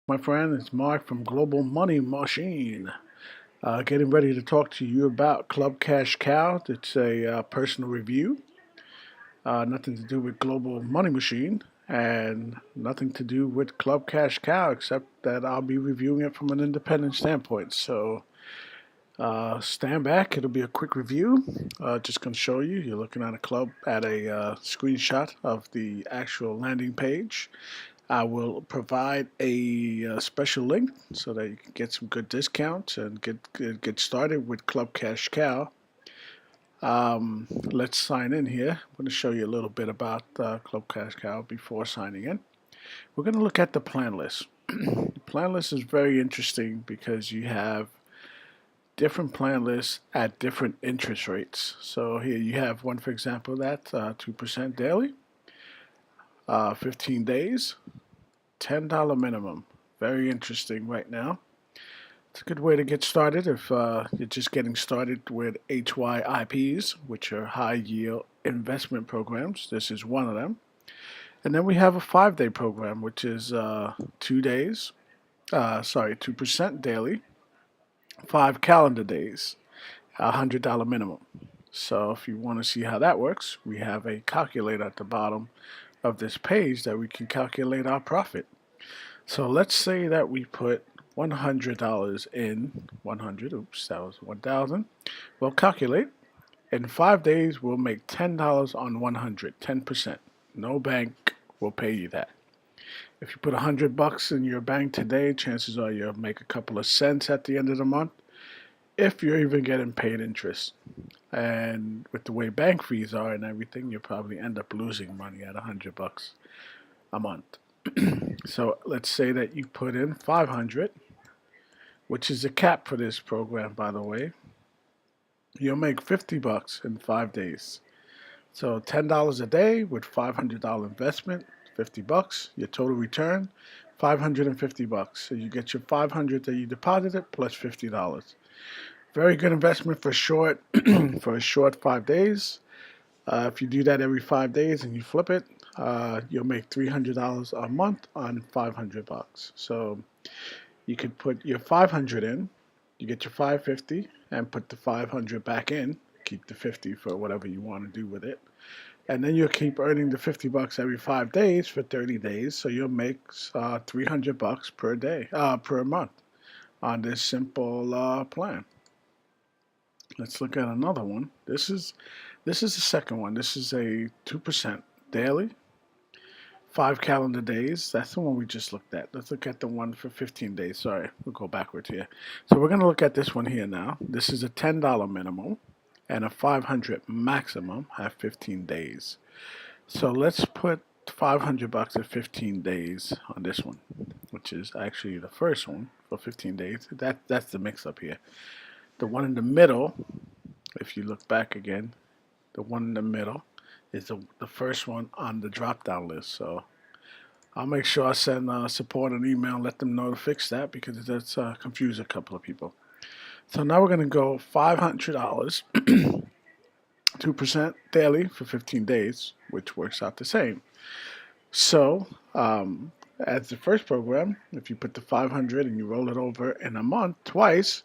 My friend, it's Mark from Global Money Machine. Getting ready to talk to you about Club Cash Cow. It's a personal review, nothing to do with Global Money Machine, and nothing to do with Club Cash Cow, except that I'll be reviewing it from an independent standpoint. So stand back. It'll be a quick review. Just going to show you. You're looking at a screenshot of the actual landing page. I will provide a special link so that you can get some good discounts and get started with Club Cash Cow. Let's sign in here. I'm going to show you a little bit about Club Cash Cow before signing in. We're going to look at the plan list. The plan list is very interesting because you have different plan lists at different interest rates. So here you have one, for example, that's 2% daily, 15 days, $10 minimum. Very interesting right now. It's a good way to get started if you're just getting started with HYIPs, which are high yield investment programs. This is one of them. And then we have a 5-day program, which is 2% daily, 5 calendar days, $100 minimum. So if you want to see how that works, we have a calculator at the bottom of this page that we can calculate our profit. So let's say that we put $100 in 100. Oops, that was 1,000. We'll calculate. In 5 days, we'll make $10 on 100, 10%. No bank will pay you that. If you put $100 in your bank today, chances are you'll make a couple of cents at the end of the month, if you're even getting paid interest. And with the way bank fees are and everything, you'll probably end up losing money at $100 a month. So let's say that you put in 500, which is the cap for this program, by the way. You'll make $50 in 5 days. So $10 a day with $500 investment, $50. Your total return, $550. So you get your 500 that you deposited plus $50. Very good investment for short for a short 5 days. If you do that every 5 days and you flip it, you'll make $300 a month on $500. So you could put your 500 in, you get your 550, and put the 500 back in. Keep the 50 for whatever you want to do with it, and then you'll keep earning the $50 every 5 days for 30 days. So you'll make $300 per day, per month, on this simple plan. Let's look at another one. This is the second one. This is a 2% daily, 5 calendar days. That's the one we just looked at. Let's look at the one for 15 days. Sorry, we'll go backwards here. So we're going to look at this one here now. This is a $10 minimum and a 500 maximum at 15 days. So let's put $500 at 15 days on this one, which is actually the first one for 15 days. That's the mix up here. The one in the middle, if you look back again, the one in the middle is the first one on the drop-down list. So I'll make sure I send support an email and let them know to fix that, because that's confused a couple of people. So now we're going to go $500, 2% daily for 15 days, which works out the same. So as the first program, if you put the 500 and you roll it over in a month twice,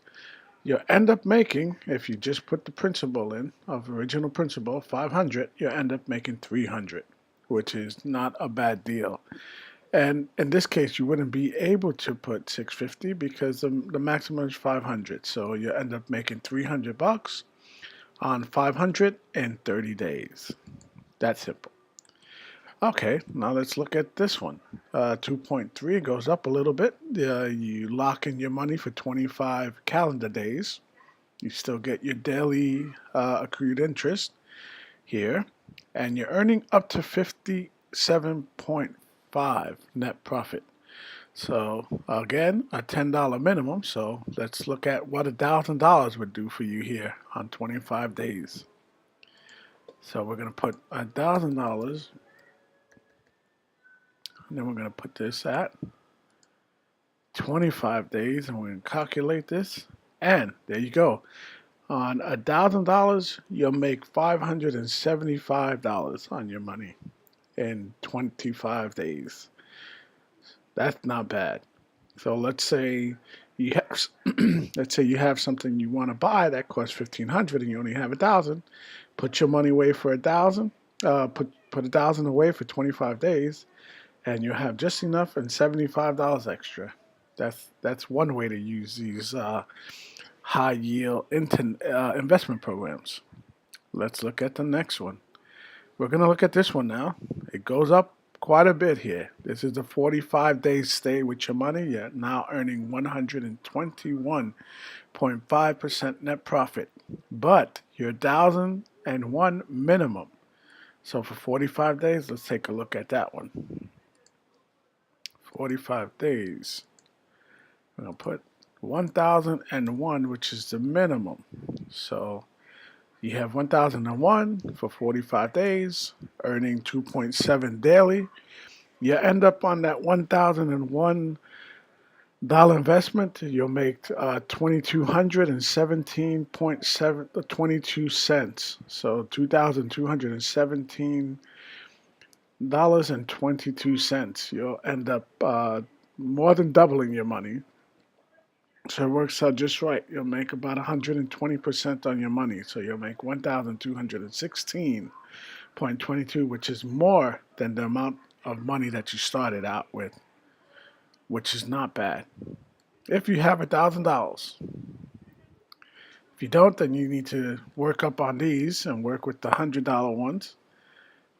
you'll end up making, if you just put the principal in of original principal, 500, you'll end up making 300, which is not a bad deal. And in this case, you wouldn't be able to put 650 because the maximum is 500. So you end up making $300 on 500 in 30 days. That's simple. Okay, now let's look at this one. 2.3 goes up a little bit. You lock in your money for 25 calendar days. You still get your daily accrued interest here, and you're earning up to 57.5 net profit. So again, a $10 minimum. So let's look at what $1,000 would do for you here on 25 days. So we're going to put $1,000. And then we're going to put this at 25 days, and we're going to calculate this. And there you go. On $1,000, you'll make $575 on your money in 25 days. That's not bad. So let's say you have, let's say you have something you want to buy that costs 1,500 and you only have 1,000. Put your money away for 1,000. Put 1,000 away for 25 days, and you have just enough and $75 extra. That's one way to use these high yield investment programs. Let's look at the next one. We're going to look at this one now. It goes up quite a bit here. This is the 45-day stay with your money. You're now earning 121.5% net profit, but your 1,001 minimum. So for 45 days, let's take a look at that one. 45 days. I'm going to put 1,001, which is the minimum. So you have 1,001 for 45 days, earning 2.7 daily. You end up on that $1,001 investment. You'll make 2,217.22 cents. So $2,217.22. You'll end up more than doubling your money. So it works out just right. You'll make about 120% on your money. So you'll make 1,216.22, which is more than the amount of money that you started out with, which is not bad. If you have $1,000. If you don't, then you need to work up on these and work with the $100 ones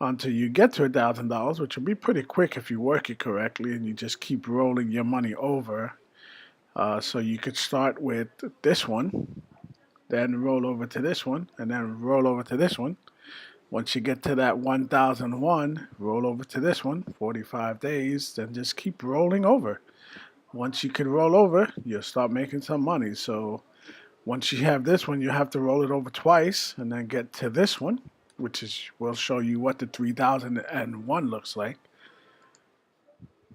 until you get to $1,000, which will be pretty quick if you work it correctly and you just keep rolling your money over. So you could start with this one, then roll over to this one, and then roll over to this one. Once you get to that 1,001, roll over to this one, 45 days, then just keep rolling over. Once you can roll over, you'll start making some money. So once you have this one, you have to roll it over twice and then get to this one, which is will show you what the 3,001 looks like.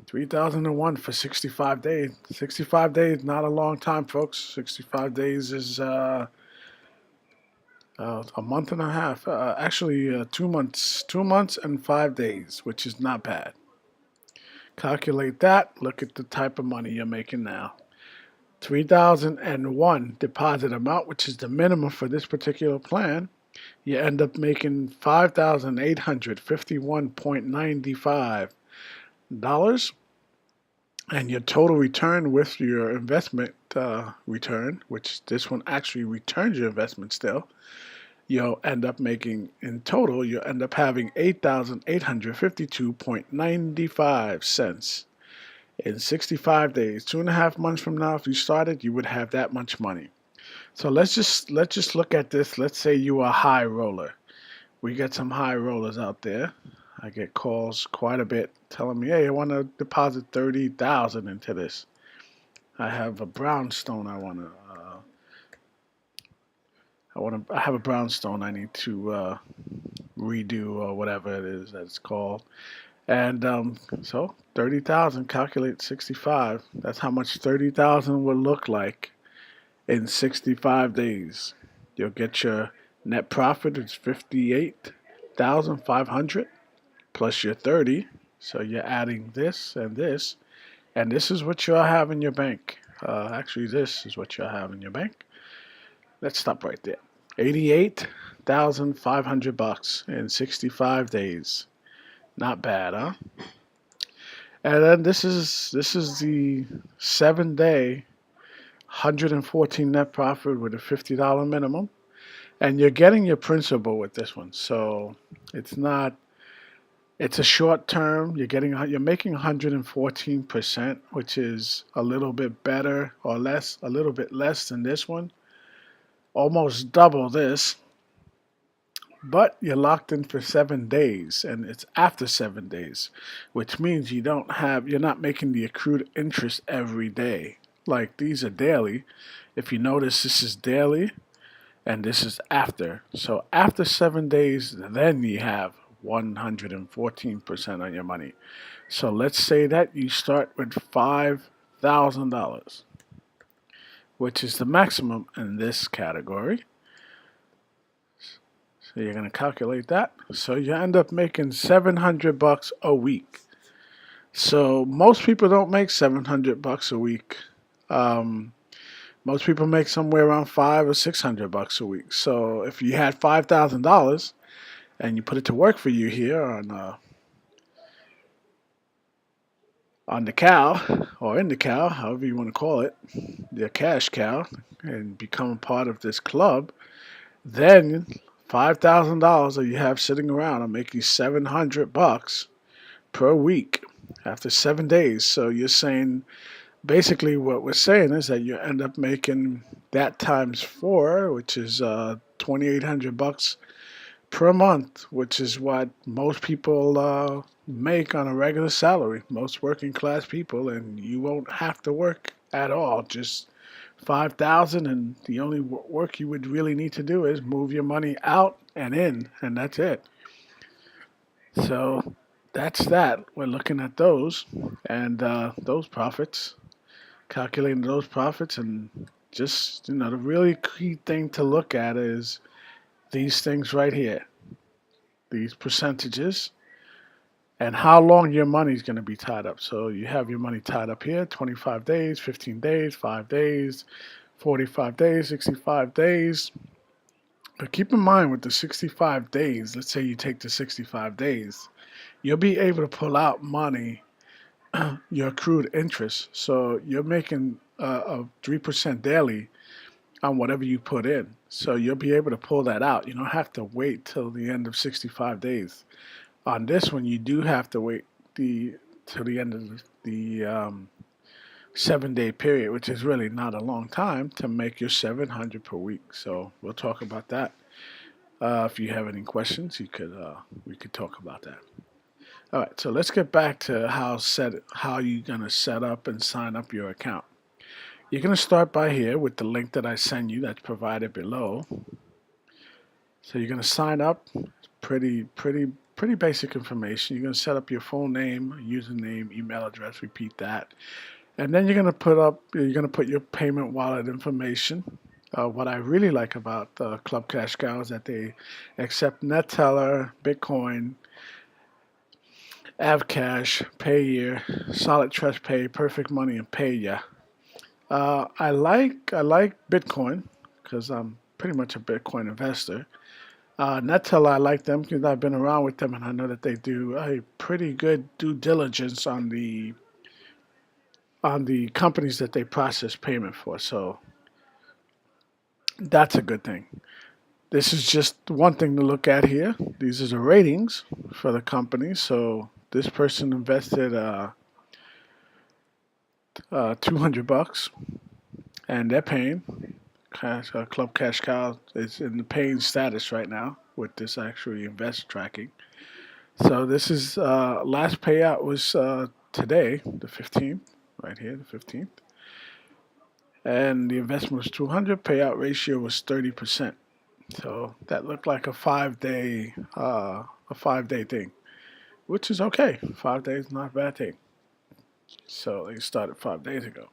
3,001 for 65 days. 65 days, not a long time, folks. 65 days is a month and a half. Actually, 2 months. 2 months and 5 days, which is not bad. Calculate that. Look at the type of money you're making now. 3,001 deposit amount, which is the minimum for this particular plan. You end up making $5,851.95. And your total return with your investment return, which this one actually returns your investment still, you'll end up making, in total, you'll end up having 8,852.95 cents in 65 days. 2.5 months from now, if you started, you would have that much money. So let's just look at this. Let's say you are a high roller. We get some high rollers out there. I get calls quite a bit telling me, "Hey, I want to deposit 30,000 into this. I have a brownstone. I have a brownstone. I need to redo or whatever it is that it's called." And so 30,000. Calculate 65. That's how much 30,000 would look like in 65 days. You'll get your net profit. It's 58,500 plus your 30. So you're adding this, and this is what you'll have in your bank. Actually, this is what you'll have in your bank. Let's stop right there. $88,500 in 65 days. Not bad, huh? And then this is the 7-day 114 net profit with a $50 minimum, and you're getting your principal with this one. So it's not. It's a short term. You're making 114%, which is a little bit better or less, a little bit less than this one. Almost double this. But you're locked in for 7 days, and it's after 7 days, which means you're not making the accrued interest every day. Like these are daily. If you notice, this is daily, and this is after. So after 7 days, then you have 114% on your money. So let's say that you start with $5,000, which is the maximum in this category. So you're going to calculate that. So you end up making $700 a week. So most people don't make 700 bucks a week. Um, Most people make somewhere around 500 or 600 bucks a week. So if you had $5,000 and you put it to work for you here on the cow or in the cow, however you want to call it, your cash cow, and become a part of this club, then $5,000 that you have sitting around will make you 700 bucks per week after 7 days. So you're saying basically what we're saying is that you end up making that times four, which is 2,800 bucks per month, which is what most people make on a regular salary, most working class people, and you won't have to work at all. Just 5,000, and the only work you would really need to do is move your money out and in, and that's it. So that's that. We're looking at those and those profits, calculating those profits, and just the really key thing to look at is these things right here, these percentages, and how long your money is going to be tied up. So you have your money tied up here 25 days, 15 days, 5 days, 45 days, 65 days. But keep in mind with the 65 days, let's say you take the 65 days, you'll be able to pull out money, your accrued interest. So you're making a 3% daily on whatever you put in. So you'll be able to pull that out. You don't have to wait till the end of 65 days. On this one, you do have to wait the till the end of the 7 day period, which is really not a long time to make your 700 per week. So we'll talk about that. If you have any questions, we could talk about that. All right, so let's get back to how you're gonna set up and sign up your account. You're gonna start by here with the link that I send you that's provided below. So you're gonna sign up. Pretty basic information. You're gonna set up your full name, username, email address. Repeat that, and then you're gonna put your payment wallet information. What I really like about Club Cash Cow is that they accept NetTeller, Bitcoin, Avcash, Payeer, Solid Trust Pay, Perfect Money, and Paya. I like Bitcoin because I'm pretty much a Bitcoin investor. NetTeller, I like them because I've been around with them and I know that they do a pretty good due diligence on the companies that they process payment for. So that's a good thing. This is just one thing to look at here. These are the ratings for the company. So this person invested 200 bucks, and they're paying. Club Cash Cow is in the paying status right now with this actually invest tracking. So this is last payout was today, the 15th, right here, the 15th, and the investment was 200. Payout ratio was 30%. So that looked like a 5 day thing, which is okay. 5 days not a bad thing. So they started 5 days ago,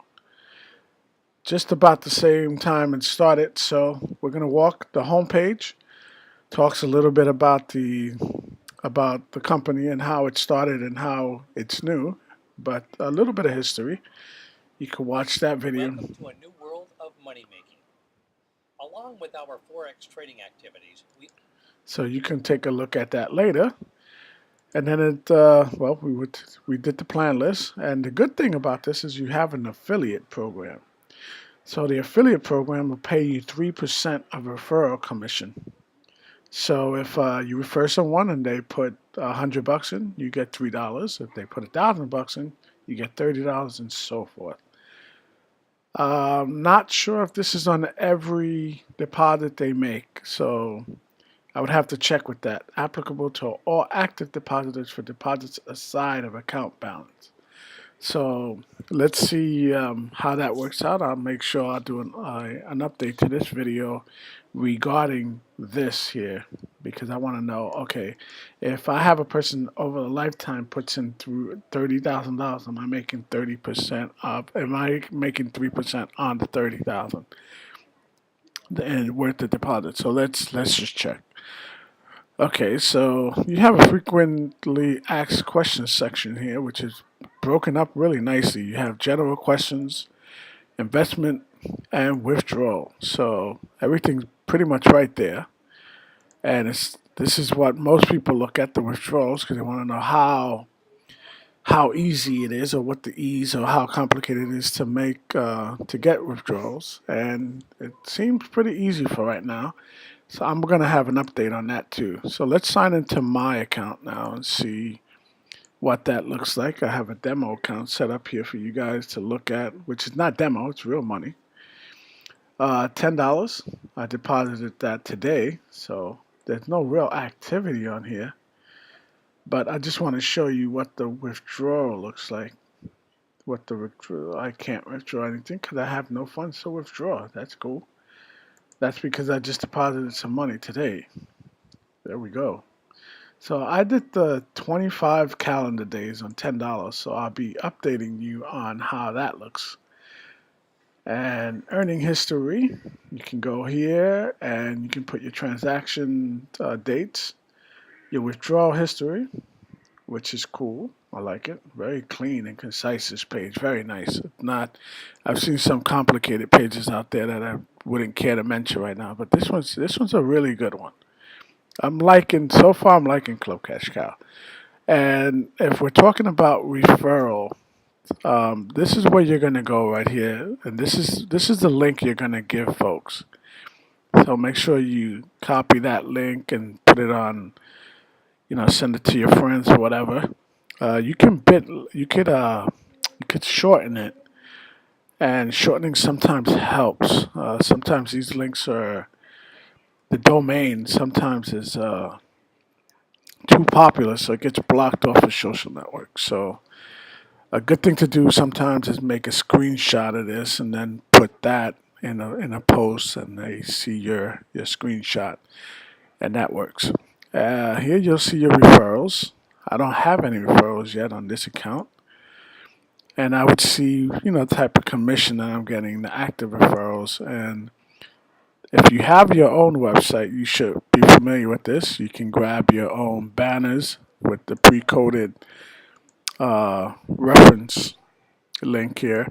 just about the same time it started. So we're gonna walk the homepage. Talks a little bit about the company and how it started and how it's new, but a little bit of history. You can watch that video. Welcome to a new world of money making. Along with our Forex trading activities, So you can take a look at that later. And then we did the plan list, and the good thing about this is you have an affiliate program. So the affiliate program will pay you 3% of referral commission. So if you refer someone and they put $100 in, you get $3. If they put $1,000 in, you get $30, and so forth. Not sure if this is on every deposit they make, so I would have to check with that. Applicable to all active depositors for deposits aside of account balance. So let's see how that works out. I'll make sure I'll do an update to this video regarding this here because I want to know, okay, if I have a person over a lifetime puts in through $30,000, am I making 30% of, am I making 3% on the 30,000 and worth the deposit? So let's just check. Okay, so you have a frequently asked questions section here, which is broken up really nicely. You have general questions, investment, and withdrawal. So everything's pretty much right there. And this is what most people look at, the withdrawals, because they want to know how easy it is, or what the ease, or how complicated it is to make to get withdrawals. And it seems pretty easy for right now. So I'm gonna have an update on that too. So let's sign into my account now and see what that looks like. I have a demo account set up here for you guys to look at, which is not demo, it's real money. $10. I deposited that today, so there's no real activity on here. But I just want to show you what the withdrawal looks like. What the withdrawal, I can't withdraw anything because I have no funds to withdraw. That's cool. That's because I just deposited some money today. There we go. So I did the 25 calendar days on $10, so I'll be updating you on how that looks. And earning history, you can go here and you can put your transaction dates, your withdrawal history, which is cool. I like it. Very clean and concise, this page. Very nice. Not, I've seen some complicated pages out there that I wouldn't care to mention right now, but this one's a really good one. I'm liking so far. I'm liking ClubCashCow. And if we're talking about referral, this is where you're gonna go right here, and this is the link you're gonna give folks. So make sure you copy that link and put it on, send it to your friends or whatever. You could shorten it, and shortening sometimes helps. Sometimes these links are the domain sometimes is too popular, so it gets blocked off of social networks. So a good thing to do sometimes is make a screenshot of this and then put that in a post, and they see your screenshot, and that works. Here you'll see your referrals. I don't have any referrals yet on this account, and I would see type of commission that I'm getting, the active referrals. And if you have your own website, you should be familiar with this. You can grab your own banners with the pre-coded reference link here,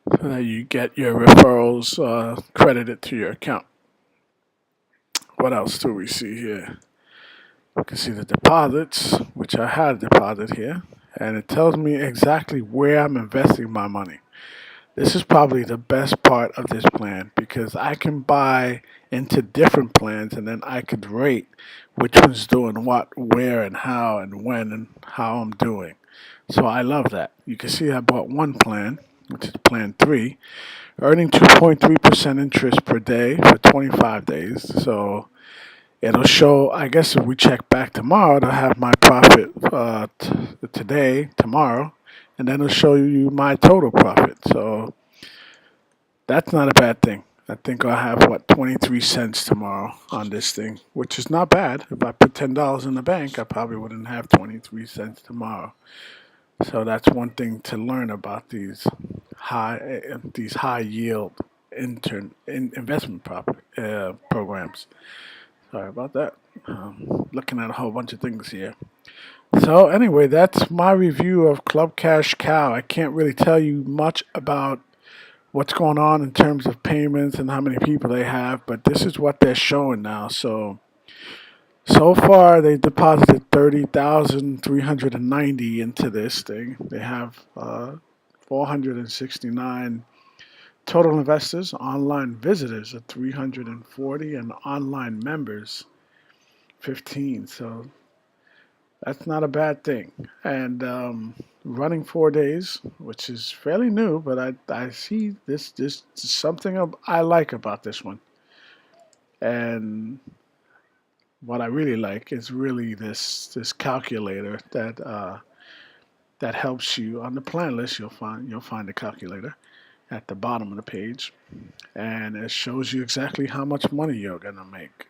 so that you get your referrals credited to your account. What else do we see here? You can see the deposits, which I had a deposit here, and it tells me exactly where I'm investing my money. This is probably the best part of this plan because I can buy into different plans, and then I could rate which one's doing what, where, and how, and when, and how I'm doing. So I love that. You can see I bought one plan, which is plan 3, earning 2.3% interest per day for 25 days. So it'll show, I guess if we check back tomorrow, it'll have my profit today, tomorrow, and then it'll show you my total profit. So that's not a bad thing. I think I'll have, 23 cents tomorrow on this thing, which is not bad. If I put $10 in the bank, I probably wouldn't have 23 cents tomorrow. So that's one thing to learn about these high yield investment programs. Sorry about that. Looking at a whole bunch of things here. So anyway, that's my review of Club Cash Cow. I can't really tell you much about what's going on in terms of payments and how many people they have, but this is what they're showing now. So far, they deposited 30,390 into this thing. They have 469 total investors, online visitors of 340, and online members 15. So that's not a bad thing. And running 4 days, which is fairly new, but I see this something I like about this one. And what I really like is really this calculator that helps you on the plan list. You'll find the calculator at the bottom of the page, and it shows you exactly how much money you're gonna make.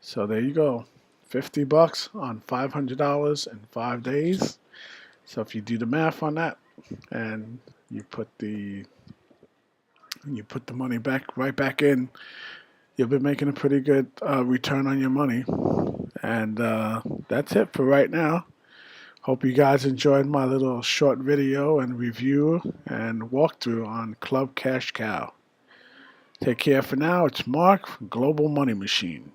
So there you go, $50 on $500 in 5 days. So if you do the math on that, and you put the money back right back in, you'll be making a pretty good return on your money. And that's it for right now. Hope you guys enjoyed my little short video and review and walkthrough on ClubCashCow. Take care for now. It's Mark from Global Money Machine.